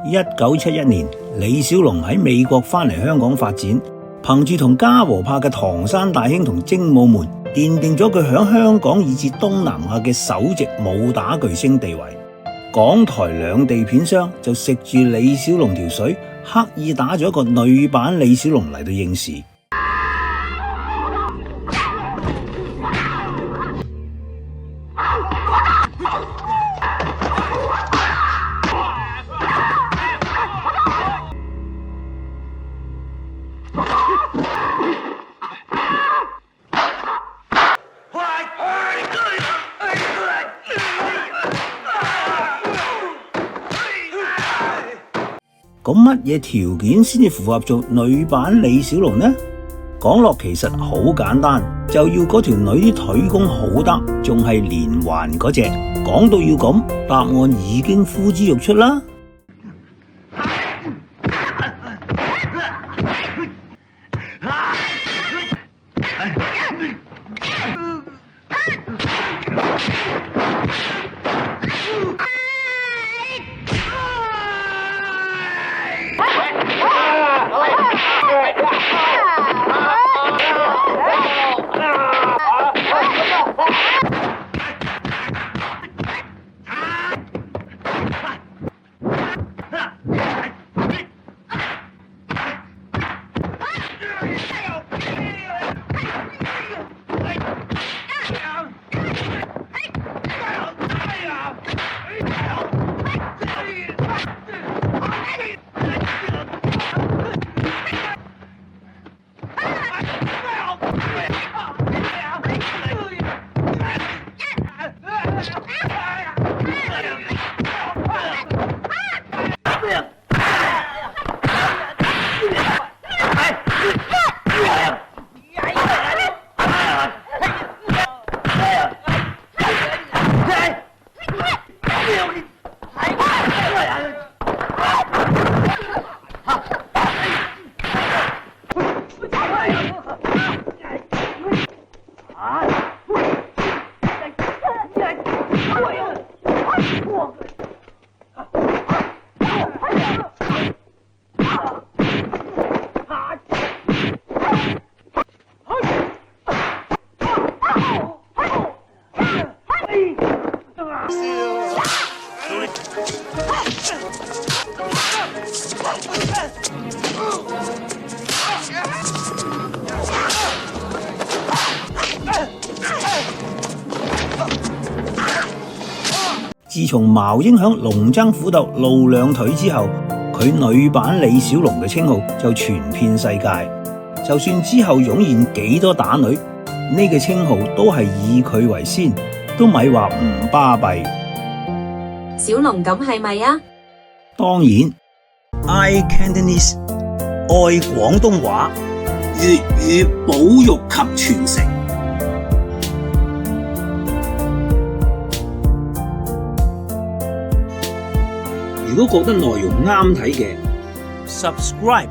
1971年，李小龍喺美國返嚟香港發展，憑住同嘉禾拍嘅《唐山大兄》同《精武門》，奠定咗佢響香港以至東南亞嘅首席武打巨星地位。港台兩地片商就食住李小龍條水，刻意打咗一個女版李小龍嚟到應時。咁乜嘢條件先至符合做女版李小龍呢？講落其實好簡單，就要嗰條女啲腿功好得，仲係連環嗰隻。講到要咁，答案已經呼之欲出啦。自從茅英響龍爭虎鬥露兩腿之後，佢女版李小龍嘅稱號就傳遍世界。就算之後湧現幾多打女，呢個稱號都係以佢為先，都咪話唔巴閉。小龍咁係咪啊？當然 ，I Cantonese 愛廣東話，粵語保育及傳承。如果覺得內容啱睇嘅 ，subscribe。